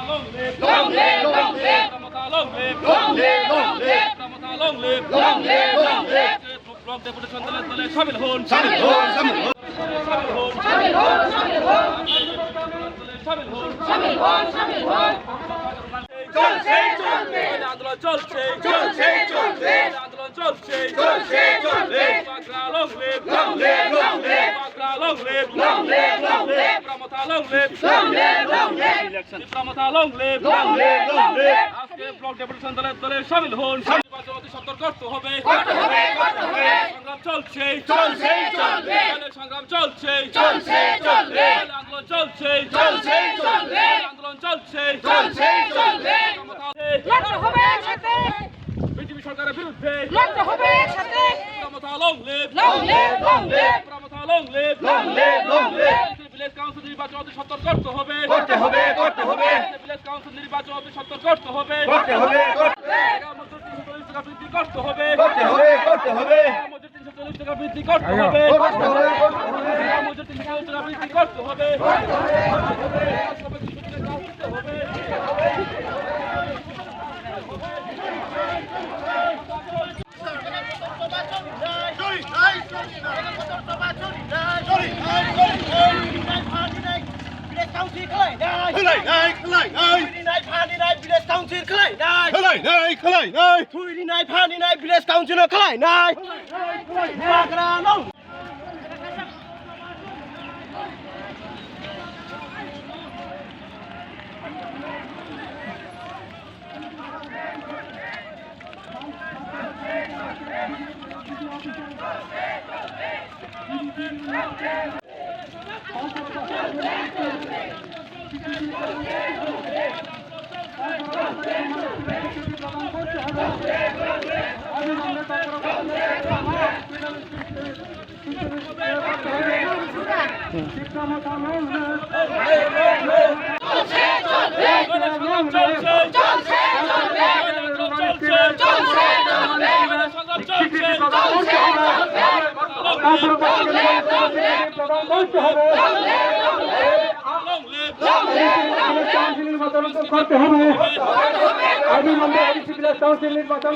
long live, long live, long live, long live, long live, long live, long live, long live, long live. Block deputation দলে শামিল হন, শামিল হন, শামিল হন, শামিল হন, শামিল হন, শামিল হন, শামিল হন, শামিল হন, শামিল হন। চলছে চলবে আন্দোলন, চলছে চলছে চলবে আন্দোলন, চলছে চলছে চলবে। বাগড়া long live, long live, long live, বাগড়া long live, long live, long live, প্রমথা long live, long live, long live, প্রমথা long live, long live, long live. আজকে ব্লক ডেপুটেশন দলে শামিল হন। নির্বাচন অতি সত্বর করতে হবে, করতে হবে, করতে হবে। সংগ্রাম চলছে চলছে চলবে সংগ্রাম চলছে চলছে চলবে আন্দোলন চলছে চলছে চলবে আন্দোলন চলছে চলছে চলবে। লড়তে হবে একসাথে, বিজেপি সরকারের বিরুদ্ধে লড়তে হবে একসাথে। প্রমথা long live, long live, long live, প্রমথা long live, long live, long live. Village council নির্বাচন অতি সত্বর করতে হবে, করতে হবে, করতে হবে, ভিলেজ কাউন্সিল নির্বাচন অতি সত্বর করতে হবে, করতে হবে, করতে মজুরি 340 টাকা বৃদ্ধি করতে হবে, হবে, করতে হবে, মজুরি 340 টাকা বৃদ্ধি করতে হবে, করতে হবে, মজুরি 340 টাকা বৃদ্ধি করতে হবে, করতে হবে অবিলম্বে ভিলেজ কাউন্সিল নির্বাচন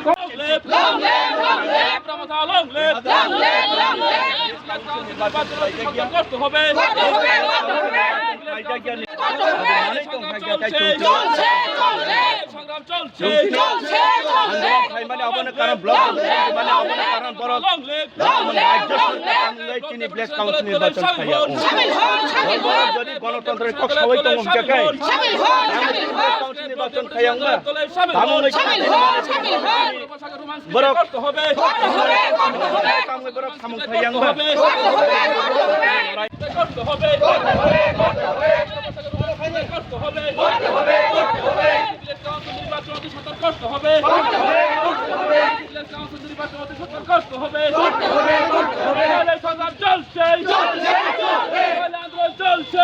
প্রমথা long live, long live, long live, করতে হবে, সংগ্রাম চলছে চলছে মানে অবনের কারণ ব্লক মানে অবনের কারণ বড় লং লিভ, রাজ্য সরকার তিনি ব্লক কাউন্সিল নির্বাচন খাইয়া শামিল হন, শামিল হন, যদি গণতন্ত্রের পক্ষ হইতো মহিকায় শামিল হন, শামিল হন, কাউন্সিল নির্বাচন খাইয়া শামিল হন, শামিল হন। বড় করতে হবে, করতে হবে, করতে হবে, কাম বড় সামু খাইয়া করতে হবে, করতে হবে, করতে হবে, ভিলেজ কাউন্সিল নির্বাচন অতি সত্বর করতে হবে, ভিলেজ কাউন্সিল নির্বাচন অতি সত্বর করতে হবে, সংগ্রাম চলছে আন্দোলন চলছে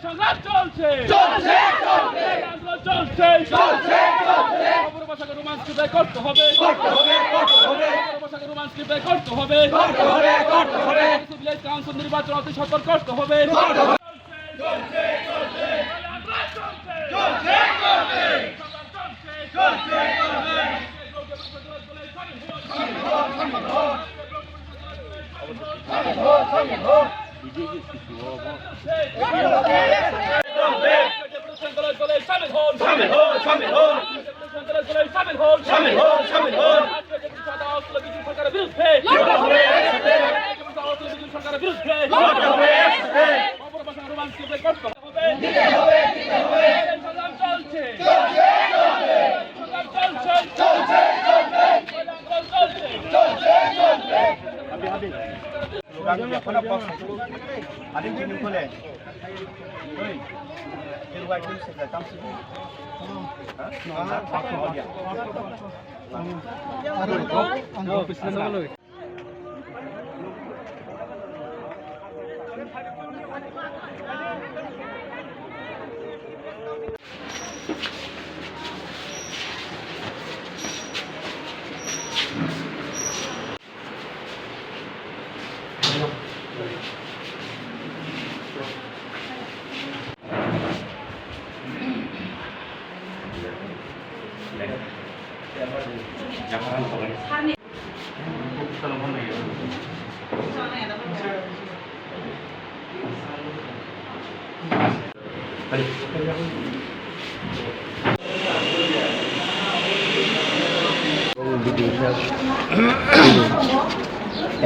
সংগ্রাম চলছে আন্দোলন চলছে খবর ভাষাকে রোমান্স কিভাবে করতে হবে, খবর ভাষাকে রোমান্স কিভাবে করতে হবে, ভিলেজ কাউন্সিল নির্বাচন অতি সত্বর করতে হবে,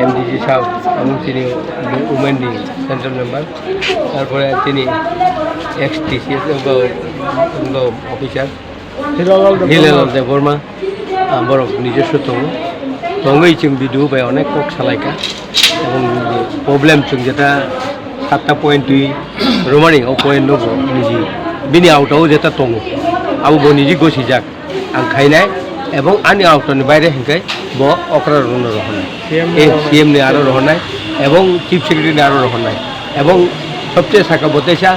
এমডিজি সাহেব এবং তিনি উমেন্ডি সেন্ট্রাল মেম্বার তারপরে তিনি এক্স-টিসিএস অফিসার হিলাল দেববর্মা বরং নিজস্ব তঙ্গই जों ভিডিও বাই অনেক কক সালাইকা এবং প্রবলেম जों যেটা 7.2 রোমানি ও পয়েন্ট নব নিজি বিনি আউটাও যেটা দङ আবো নিজি গসি যাক आं খাইনাय এবং আনি আউটनि বাইরে হিংকাই ব অকরা রুনো রহনায় সিএম নি আরো রহনায় এবং চিফ সেক্রেটারি আরো রহনায় এবং সবচেয়ে সাকা বতেসা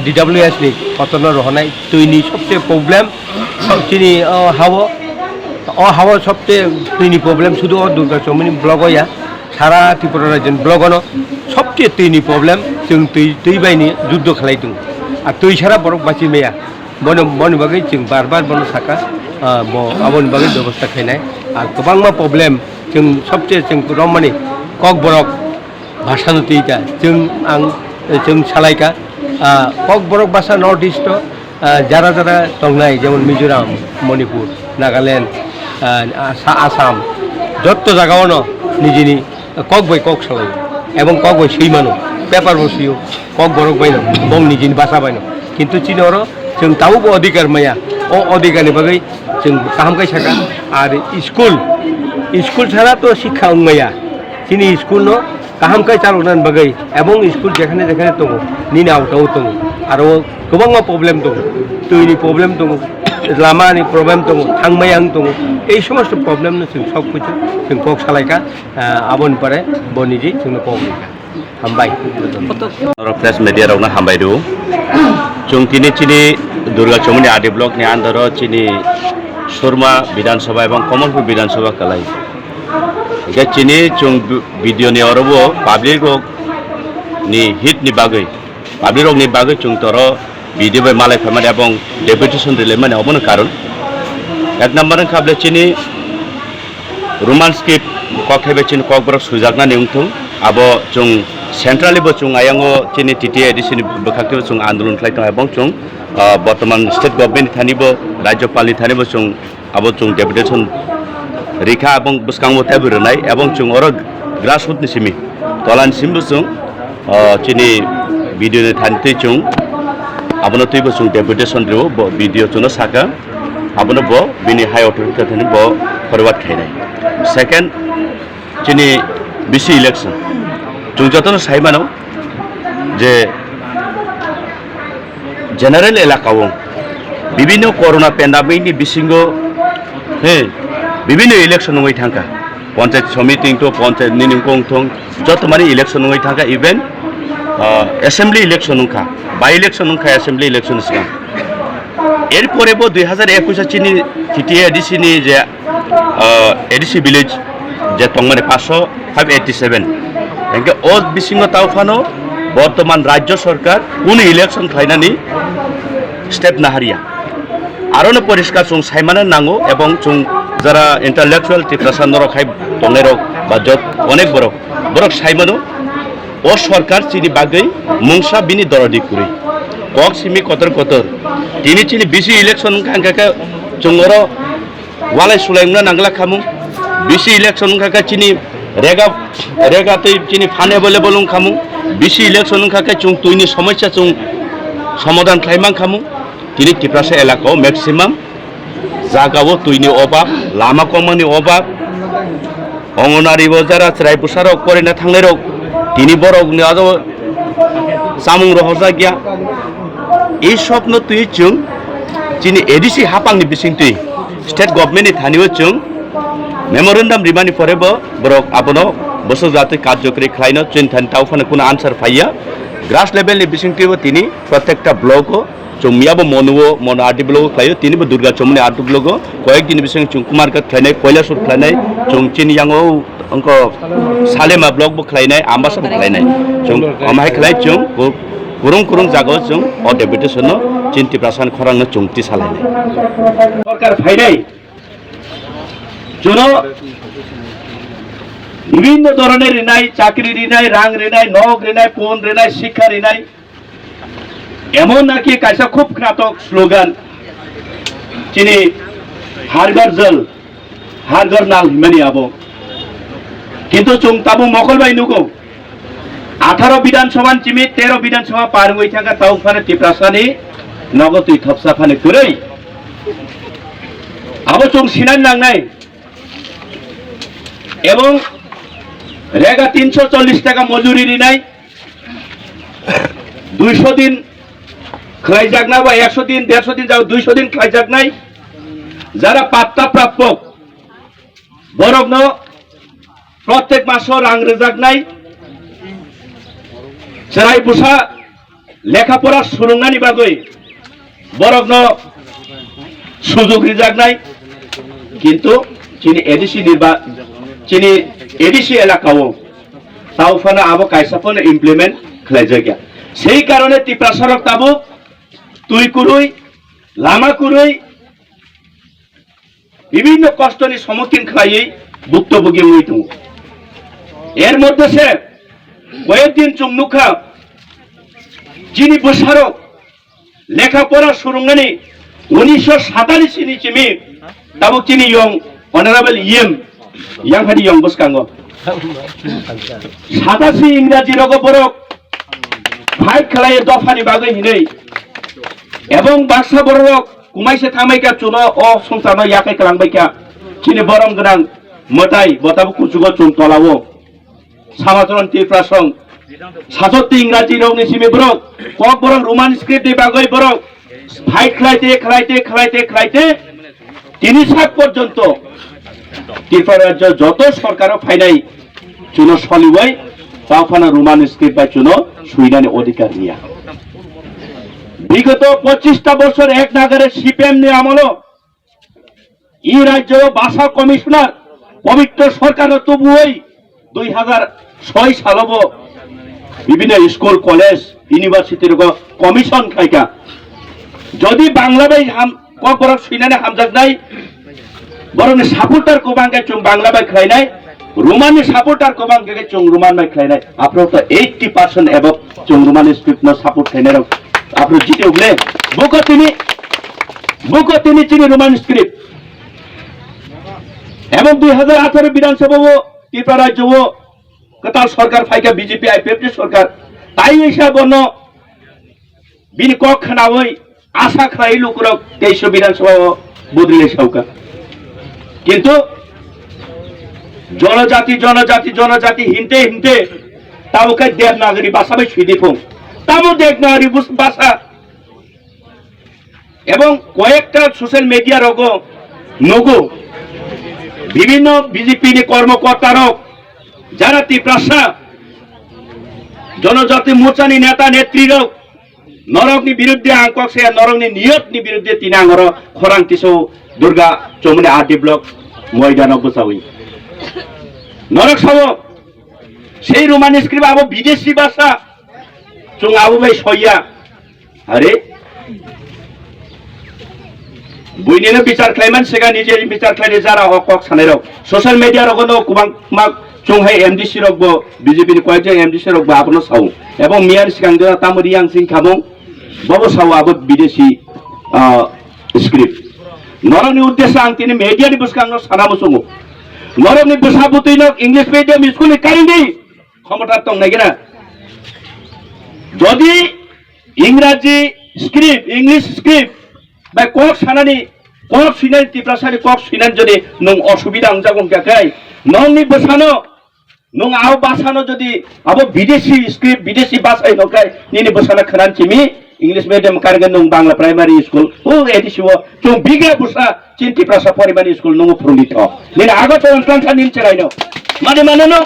ডিডব্লিউএস নি পতন রহনায় তুইনি সবচেয়ে প্রবলেম চিনি হাওয়া সবচেয়ে তুইনি প্রবলেম শুধু দুর্গা চৌমনি ব্লগ হইয়া সারা ত্রিপুরা রাজ্য ব্লগনো সবচেয়ে তুইনি প্রবলেম जों তুই বাইনি যুদ্ধ খালাইদों আর তুই ছাড়া বরক বাঁচি মেয়া বন बागै जों बार बन साका आबोनि बागै व्यवस्था खायनाय आरो गोबां प्रब्लेम जों सबचेये जों रमानि कक बरक भाषा नतीजा जों सालायका कक बरक भाषा नर्थ इस्ट যারা যারা दंनाय যেমন मिजोराम मणिपुर नागालैंड आसाम যত জায়গাওনো निजिनि कक बाय कक सालायो এবং कक बाय सैमानो पेपार बसियो कक बरक बायनो बं निजिनि भाषा बायनो किन्तु चिनरो जों तावबो अधिकार माया ओ अधिकारनि बागै जों गाहामखाय साका आरो स्कुल ছাড়া তো শিক্ষা माया चिनि स्कुल न गाहामखाय चालनानि बागै এবং स्कुल যেখানে যেখানে दङ निनि आउटाव दङ आरो गोबां प्रब्लेम दङ दैनि प्रब्लेम दङ लामानि प्रब्लेम दङ थांमायां दङ এই সমস্ত प्रब्लेम जों सब কিছু जों कक सालायका आबोनि पारे बनिजि जोंनो कक हामबाय प्रेस मीडिया रावना हामबाय दो जों चिनी दुर्गा चौमनि आदि ब्लक नि आन्दार चिनी सुरमा विधानसभा एवं कमलपुर विधानसभा कलाई चिनी जों वीडियो नि अरबो पब्लिक नि हिट नि बागै पब्लिक नि बागै जों तर वीडियो बाय मालाय फरमान एवं डेपुटेशन रिले माने अबन कारण एक नम्बर खाबले चिनी रोमान स्क्रिप्ट कखेबे चिनी ककबर सुजागना नेउथुं आबो जों सेंट्रली जों आयांगो चिनी टीटी एडिशन बखाक्ति जों आंदोलन खालायदों एवं जों बर्तमान स्टेट गवर्नमेंट थानिबो राज्यपालनि थानिबो जों आबो जों डेपुटेशन रेखा एवं बुसकांगो थाबुरनाय एवं जों अर ग्रासरूट निसिमि तलानसिमबो जों चिनी वीडियो नि थानिते जों आबनो तैबो जों डेपुटेशन रिव वीडियो जों साका आबनो बो बिनि हाई अथॉरिटी थानि बो फरवार्ड खायनाय सेकेंड चिनी बीसी इलेक्शन जों जतन साइमानो जे जनरल एलाकाओ विभिन्न कोरोना पेंडेमिक नि बिसिंगो विभिन्न इलेक्शन नङै थांका पंचायत समिति तो पंचायत नि निंगथं जत माने इलेक्शन नङै थांका इवेन असेंबली इलेक्शन नङा बाय इलेक्शन नङा असेंबली इलेक्शन सिगां एरपरेबो 2021 चिनि टीटी एडिसी नि जे एडिसी विलेज जे तंगमाने 587 एंके ओ बिसिंगो तावफानो बर्तमान राज्य सरकार उन इलेक्शन खालायनानै स्टेप नाहारिया आरोनो परिष्कार जों साइमानो नांगौ एवं जों जरा इंटेलेक्चुअल टिप्रासान रखाय दंनाय रक बा जत अनेक बरक साइमानो ओ सरकार चिनि बागै मुंसा बिनि दरदि कुरि कक सिमि कतर तिनि चिनि बिसि इलेक्शन खांखाका जोंगर वालाय सुलायमना नांगला खामु बिसि इलेक्शन खांखा चिनि रेगा तै चिनि फान एवेलेबल खामु बिसि इलेक्शन खांखा जों तुइनि समस्या जों समाधान खालायमां खामु तिनि टिप्रासा एलाकायाव मैक्सिमाम जागाव तुइनि अभाब लामा कमानि अभाब अंगनारि बजारा रायपुसाराव फरायना थांनाय रक तिनि बरकनि आरो सामुं रहजा गैया এই স্বপ্ন তুই जों चिनि एडिसी हापांनि बिसिं तुइ स्टेट गवर्नमेंटनि थानिबो जों मेमोरेंडम रिमानि फरेबो बरक आबनो बसो जाते कार्यकरी खालायनो जों थानि तावफानो कुनो आन्सार फाइया ग्रास लेभेलनि बिसिं तुइबो तिनि प्रत्येकटा ब्लको जों मियाबो मनो आर्टि ब्लक खालायो तिनिबो दुर्गा चौमनि आर्टि ब्लक कयेक दिन बिसिं जों कुमारघाट खालायनाय कैलासुर खालायनाय जों चिनियांगो अंको सालेमा ब्लकबो खालायनाय आम्बासाबो खालायनाय जों अमाय खालाय जों कुरुं जागाव जों अ डेपुटेशन चिन्ति प्रासान खरांनो चुंक्ति सालायनाय सरकार फायनाय জন্য বিভিন্ন ধরনের ঋণাই, চাকরি ঋণাই, রাং ঋণাই, নগ ঋণাই, পণ ঋণাই, শিক্ষা ঋণাই, এমন নাকি কাইসা খুব ঘাতক স্লোগান চিনি হারগার জল হারগার নাল হিমানি আবো কিন্তু চুং তাবো মকলবাই নুগো 18 বিধানসভা চিমি 13 বিধানসভা পার হয়ে থাকা তাও ফানে টিপ্রাসানি নগতুই থপসা ফানে তুরেই আবো চুং সিনান নাংনাই এবং রেগা 340 টাকা মজুরি ঋণাই 200 দিন খাইজাক না বা 100 দিন 150 দিন যাও 200 দিন খাইজাক নাই যারা পাত্তা প্রাপ্য বরগ্ন প্রত্যেক মাসে রাং রেজাক নাই সেরাই বুসা লেখাপড়া সুরঙ্গানি বাগৈ বরগ্ন সুযোগ রেজাক নাই কিন্তু চিনি এডিসি এলাকাও তাও ফানা আবো কাইসাফন ইমপ্লিমেন্ট খাইজাক সেই কারণে ত্রিপুরা সড়ক তাবো তুই কুরুই লামা কুরুই বিভিন্ন কষ্টনি সম্মুখীন খাইয়ে ভুক্তভোগী হইত এর মধ্যে সে কয়েকদিন চুমনুখা যিনি বসারক লেখাপড়া সুরঙ্গানি 1947 চিমি তাবো চিনি ইয়ং অনারেবল ইয়াং হাদি ইয়ং বসকাঙ্গ 87 ইংরাজি রগ বরক ভাই খেলায় দফানি বাগৈ হিনেই এবং বাক্সা বরক কুমাইছে থামাইকা চুনো অ সংসারनो याखै खालामबायका चिनि बरम गोनां मोताय बताबो कुचुगो चुम तलावो समाचरण टिप्रासं 67 इंराजी रावनि सिमे बरक कक बरक रोमान स्क्रिप्ट नि बागै बरक फाइट खालायते 3 पर्यন্ত ত্রিপুরা রাজ্য যত সরকার ফাইনাই চুনো সলিবাই তাফানা রোমান স্ক্রিপ্ট বাই চুনো সুইনানি অধিকার নিয়া বিগত 25টা বছর এক নাগারে সিপিএম নি আমল ই রাজ্য ভাষা কমিশনার পবিত্র সরকার তবুই 2006 সালব বিভিন্ন স্কুল কলেজ ইউনিভার্সিটির কমিশন খাইকা যদি বাংলা বাই কবর সুইনানি হামজাক নাই বরং সাপোর্টার को बांगे चुंग बांग्ला बाय खाइनाय रोमानी सापोर्टार को बांगे चुंग रोमान बाय खाइनाय आपरो तो 80% एबव चुंग रोमानी स्क्रिप्ट न सपोर्ट खाइनाय आपरो जिते उगले बुको तिनी चिनी रोमान स्क्रिप्ट एवं 2018 विधानसभा त्रिपुरा राज्य कताल सरकार फाइका बीजेपी आईपीएफ सरकार ताई हिसाब बनो बिनि क खनावै आशा खाइ लुकुरक 23 विधानसभा बदले सौका কিন্তু জনজাতি হিনতে তাও কে দেবনাগরী ভাষা বাই সুইদিফং তাও দেবনাগরী ভাষা এবং কয়েকটা সোশ্যাল মিডিয়া রগ নগো বিভিন্ন বিজেপি নি কর্মকর্তারক যারা ত্রিপ্রাসা জনজাতি মোর্চানি নেতা নেত্রীরক নরকনি বিরুদ্ধে আঙ্কক সে নরকনি নিয়তনি বিরুদ্ধে তিনাঙ্গর খরাংতিসো दुर्गा चौमने आरडी ब्लक मयदान बसावी नरक सब से रोमान स्क्रिप्ट अब विदेशी भाषा चुंग आबो भाई सैया अरे बुइनेनो विचार खालायमान सिगां निजे विचार खालायनो जारा हक सानाय रक सोशल मिडिया रगनो कुबां माक चुंग हाय एमडीसी रकबो बीजेपी नि कयजन एमडीसी रकबो आबनो साव एबं मियार सिगां दरा तामरि आं सिं खाबो बबो साव आबो विदेशी स्क्रिप्ट नरकनि उद्देश्य आं तिनि मीडिया नि बुसकांनो सानामो संगो नरकनि बुसाबुतैनो इंग्लिश मीडियम स्कूल नि कारिनि क्षमता दं नागिरा जदि इंग्राजी स्क्रिप्ट इंग्लिश स्क्रिप्ट बा कक सानानि कक सिनाय टिप्रासानि कक सिनाय जदि नों असुबिदा जागोन काकाय नोंनि बुसानो नों आव भाषानो जदि अब विदेशी स्क्रिप्ट विदेशी भाषा नकाय निनि बुसाना खनान चिमी इंग्लिश मीडियम कारगन नों बांग्ला प्राइमरी स्कूल ओ एदिसिवो जों बिगा बुसा चिन्ति प्रासा परिमानि स्कूल नों फुरुलिथ निन आगत ट्रान्सफार निन चराइनो माने नो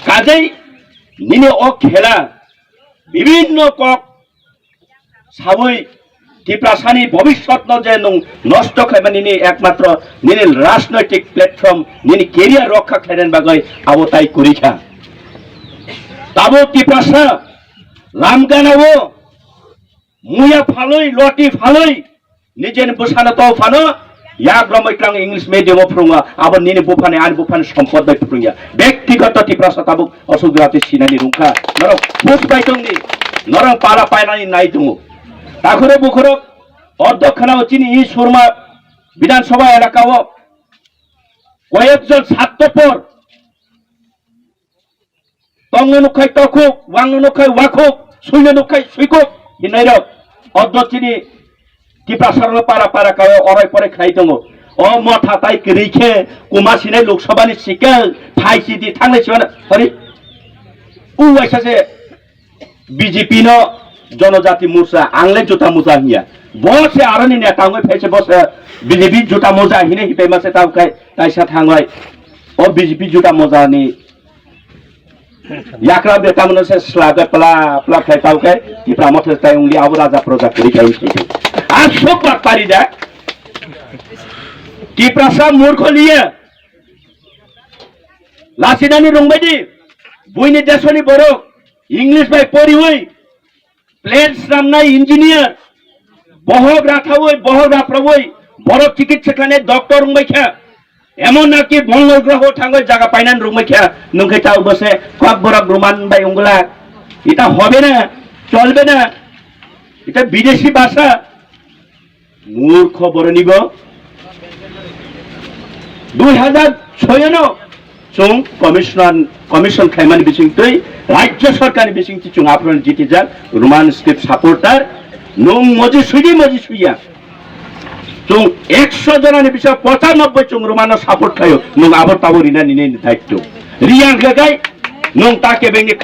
काजै निनि ओ खेला विभिन्न कक साबै टिप्रासानि भविष्यत न जे नों नष्ट खाइमानि नि एकमात्र निनि राजनैतिक प्लेटफर्म निनि केरियर रक्षा खाइरेन बागै आबो ताइ कुरिखा ताबो टिप्रासा लामगानावो मुया फालै लटी फालै निजेन बुसानो तो फानो ya gramai klang English medium prunga abo nini bufane an bufane sampod bai prunga ব্যক্তিগত tiprasa tabuk osugati sinani rungka norok put bai tongni norok pala painani nai tungu takhure bukhoro অধ্যক্ষানাও চিনি ই সুরমা বিধানসভা এলাকাও কয়েকজন স্বার্থপর তঙ্গ নুখাই তখুক ওয়াং নুখাই ওয়াকুক সুইন নুখাই সুইকুক হিনাইরক অধ্যক্ষিনী টিপ্রাসারণ পারা পারা কাও অরাই পরে খাই দङ অ মথা তাই রিখে কুমাসিনে লোকসভানি সিকেল ফাইসি দি থাंनाय सिबान हरि उवाइसासे বিজেপি ন জনজাতি মোর্চা আংলে জুতা মোজা হিয়া বসে আরনি নেতা হই ফেসে বসে বিজেপি জুতা মোজা হিনে হিতাই মাসে তাওকাই তাইসা থাंबाय ও বিজেপি জুতা মোজানি याक्रा बेटा मनसे स्लागे प्ला प्ला खाय तावकाय टिप्रा मथे ताय उंगली आबो राजा प्रजा करि खाय छै आ सब बात पारि दे टिप्रा सा मूर्ख लिए लासिनानि रंबायदि बुइनि देशनि बरो इंग्लिश बाय परि होय प्लेन्स रामनाय इंजिनियर बहग राथावै बहग राफ्रावै बरो चिकित्सकने डॉक्टर रंबायखा এমন নাকি মঙ্গল গ্রহ থাঙ্গ জায়গা পাইনান রুমাইখা নংখাইতাও বসে কক বরক রুমান বাই উংলা এটা হবে না চলবে না এটা বিদেশি ভাষা মূর্খ বড় নিব 2006 চুং কমিশন খাইমানি বিসিংতৈ রাজ্য সরকার বিসিংতি চুং আপন জিটিজার রোমান স্ক্রিপ্ট সাপোর্টার নং মজি সুইয়া চুং 100 জনের বিষয় 95 চুং রোমানো সাপোর্ট খায়ো নং আবার তাবো রিনা নিনে দায়িত্ব রিয়াং গাগাই নং তাকে বেঙ্গে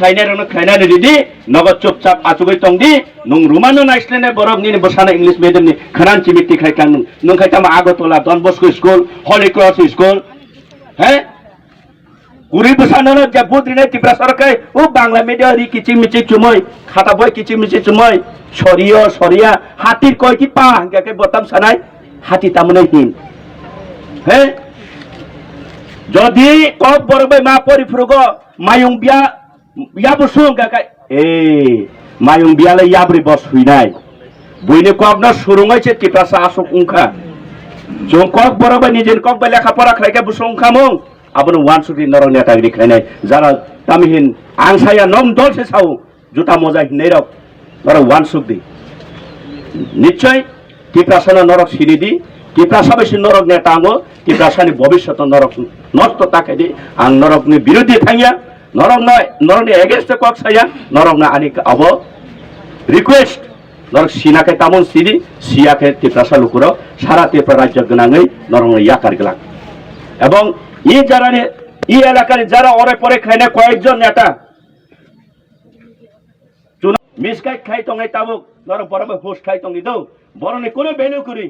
খাইনারে দিদি নগদ চুপচাপ আচুগৈ তংদি নং রোমানো নাইসলেনে বরক নিনে বসানা ইংলিশ মিডিয়াম নি খানান চিমিটি খাইকাং নং খাইতাম Agartala Don Bosco school Holy Cross school হ্যাঁ কুড়ি বসানো যে বুদ্রিনে ত্রিপুরা সরকার ও বাংলা মিডিয়াম রি কিচিং মিচিং চুমই খাতা বই কিচিং মিচিং চুমই সরিয়া হাতির কয়টি পা হাঙ্গাকে বতাম সানাই হাতি তামনে হিন হে যদি কক বরবাই মা পরিফুরগ মায়ং বিয়া ইয়াবসুং গাকাই এ মায়ং বিয়ালে ইয়াবরি বস হইনাই বইনে কক না সুরুঙাইছে টিপ্রাসা আসক উংখা জং কক বরবাই নিজের কক বাই লেখাপড়া খাইকে বুসুং খামুং আবনো ওয়ান সুটি নরং নেতাগিরি খাইনাই যারা তামিহিন আংসায়া নম দলসে সাউ জুতা মজা হিনাই রক নর ওয়ান সুকদি নিশ্চয় টিপ্রাসানা নরক সিনিদি টিপ্রাসাবাসী নরক নেতাঙ্গো টিপ্রাসানি ভবিষ্যৎ নরক নষ্ট তাকাইদি আং নরকनि বিরোধী থাইয়া নরক নয় নরকनि এগেইনস্ট কক সাইয়া নরক না আনি আব রিকোয়েস্ট নরক সিনাকে তামন সিদি সিয়াকে টিপ্রাসা লুকুর সারা ত্রিপুরা রাজ্য গনাঙै নরক ইয়াকার গলা এবং ই যারানি ই এলাকার যারা অরে পরে খাইনা কয়েকজন নেতা মিসকাই খাই তঙ্গাই তাবুক নরক বরবে হোস খাই তঙ্গি দৌ বরনে কোনো ভ্যালু করি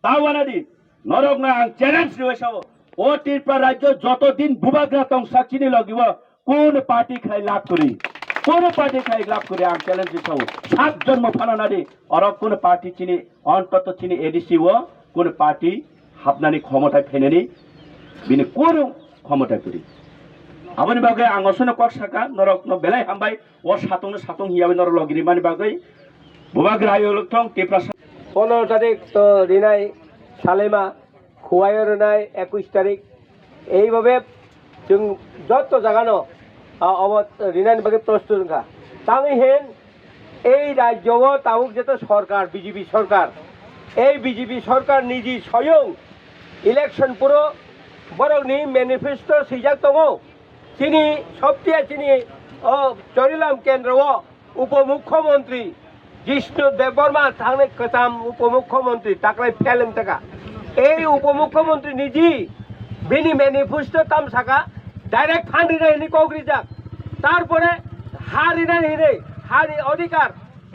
তাওয়ানাদি নরক না চ্যালেঞ্জ নিয়েছাও ও ত্রিপুরা রাজ্য যতদিন বুবাগ্রা তং সাক্ষিনি লাগিব কোন পার্টি খাই লাভ করি আং চ্যালেঞ্জ দিছাও 7 জন্ম ফানানাদি অরক কোন পার্টি চিনি অন্তত চিনি এডিসি ও কোন পার্টি হাবনানি ক্ষমতায় ফেনেনি বিনি কোন ক্ষমতায় করি আবনি বাগে আং অসনে কক সাকা নরক ন বেলাই হামবাই ও সাতং হিয়াবে নরক লগিরি মানি বাগে বুবাগ্রা আয়োলথং ত্রিপুরা 15 তারিখ তো রিনাই সালেমা খুয়াইও রিনাই 21 তারিখ এইভাবে जों যত জাগানো রিনাইন বাগে প্রস্তুত খা তামি হেন এই রাজ্য তাউক যেত সরকার বিজেপি সরকার এই বিজেপি সরকার নিজে স্বয়ং ইলেকশন পুরো বরংনি ম্যানিফেস্টো সিজাক দङ তিনি সবটিয়া তিনি চরিলাম কেন্দ্র উপমুখ্যমন্ত্রী जिष्णु देवबर्मा थांने कथाम उपमुख्यमंत्री ताकलाय फेलें तका ए उपमुख्यमंत्री निजी बिनी मैनिफेस्टो ताम साका डायरेक्ट फांड रिनायनि कग्रिजाक तारपरे हारिना हिने हारि अधिकार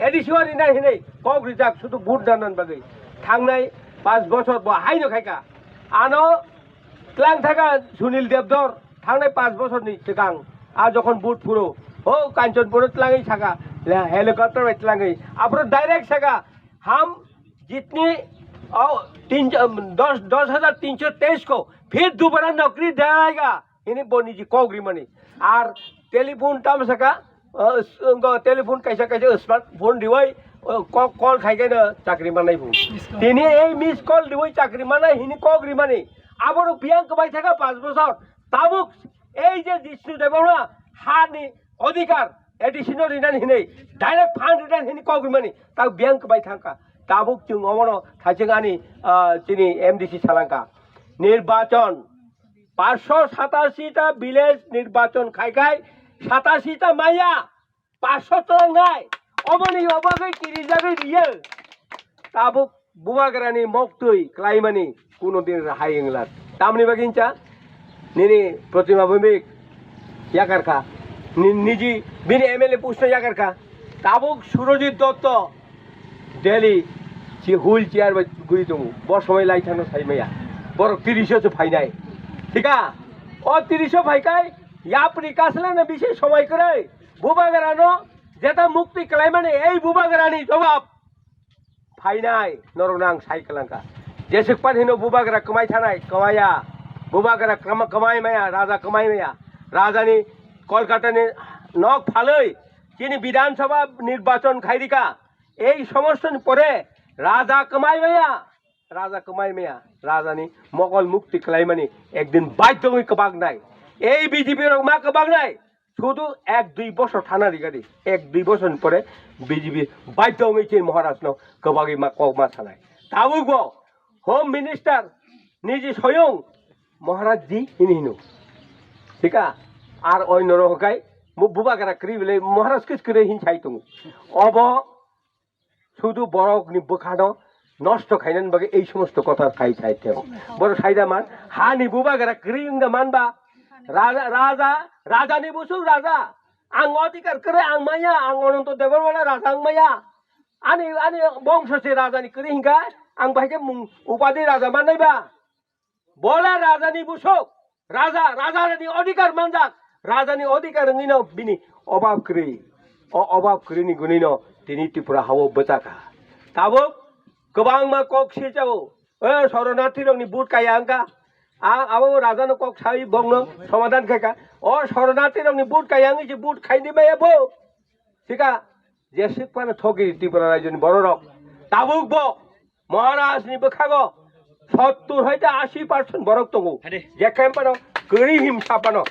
एडिसिओ रिना हिने कग्रिजाक शुधु भोट दानन बागै थांनाय 5 बছর हाइनो खायका आनो क्लां थाका सुनील देवधर थांनाय 5 বছরनि सिगां आ जखन भोट फुरो ओ कांचनपुर तलाङै साका हेलीकॉप्टर में चलाएंगे आप डायरेक्ट सका हम जितनी 10,323 को फिर दोबारा नौकरी दिलाएगा इन्हें बोनी जी कोगरी मनी और टेलीफोन तम सका टेलीफोन कैसे स्मार्टफोन दिवाई কল খাইকেন চাকরি মানাইব তিনি এই মিস কল দিবই চাকরি মানাই হিনি কগ্রি মানে আবারও বিয়াং কমাই থাকা 5 বছর তাবুক এই যে জিষ্ণু দেবরা হানি অধিকার এডিশনাল রিটার্ন হিনে ডাইরেক্ট ফান্ড রিটার্ন হিনি কগ্রি মানে তা বিয়াং কমাই থাকা তাবুক जों অমনো থাইছেগানি তিনি এমডিসি সালাঙ্কা নির্বাচন 587টা ভিলেজ নির্বাচন খাইখাই 87টা মাইয়া 500 তরঙ্গাই অমনি অবাগै কিরি জাগै দিয়ে তাবুক বুবাগ্রানি মক্তই ক্লাইমানি কোনোদিন রাহাই ইংলাত তামনি বাগিনচা নিনি প্রতিমা ভৌমিক ইয়াকারখা নিজি বিনি এমএলএ পুষ্ট ইয়াকারখা তাবুক সুরজিৎ দত্ত দিল্লি হুইল চেয়ার গুড়ি দङ বসময় লাইথানো সাইমাইয়া বড় 30 ফাইনাই ঠিক ও 30 ফাইকাই ইয়াপনি কাছলানে বিশেষ সময় করে বুবাগ্রানো যেটা মুক্তি ক্লাইমানে এই বুবাগ্রানি জবাব ফাইনাই নরনাং সাইকেलांका जेसेक पान हिनो बुबाग्रा कमाई थानाय कमाया बुबाग्रा कमाई माया राजा कमाई माया राजानी कलकातानि नक फालै যিনি বিধানসভা নির্বাচন খাইরিকা এই সমস্যার পরে রাজা কমাই মায়া রাজানি মগল মুক্তি ক্লাইমানি একদিন বাধ্য হই কবাগ নাই এই বিজেপির মা কবাগ নাই শুধু 1-2 বছর থানারি গাড়ি 1-2 বছর পরে বিজেপি বাধ্য হইছে মহারাষ্ট্র কবাগি মা কগমা থানায় তাবুক হোম মিনিস্টার নিজে স্বয়ং মহারাজ জি হিনো ঠিক আর অন্য রহকাই বুবাগ্রা করি বলে মহারাজ কিস করে হিংসাই দङ অব শুধু বড়নি বোখানো নষ্ট খাইনান বাগে এই সমস্ত কথা খাই চাইতে বড় সাইদা মান হানি বুবাগ্রা করিঙ্গা মানবা রাজা নি বুসু রাজা আং অধিকার করে আং মায়া আং অনন্ত দেবরমালা রাজা আং মায়া আনি বংশসে রাজানি করিঙ্গা आं बाहायके उपाधि राजा माननायबा बोला राजानि बुसुक राजानि अधिकार मानजाक राजानि अधिकार नङिनो बिनि अभाब करिनि गुनिनो दिनै त्रिपुरा हावो बचाका ताबो गोबां मा कक सिजावो शरणार्थी रंनि बुट काया आंका आबो राजानो कक साइ बंनो समाधान खायका शरणार्थी रंनि बुट काया आंनि जे बुट खाइनि मायाबो थिका जेसे पान थगि त्रिपुरा रायजोनि बर रक ताबुक बो महाराज नि बखागो 70 হইতে 80% বরক দङ যেখান পানো গরি হিমসা পানো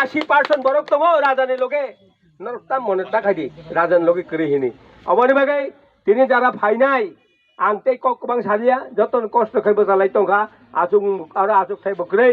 80% বরক দङ রাজানি লগে নরতা মনে তাকাইদি রাজান লগে গরি হিনি অবনি বাগে তিনি যারা ফাইনাই আংতে কক কবাং সারিয়া যতন কষ্ট খাইবো জালাই তংখা আজুক আর আজুক থাইবো গ্रै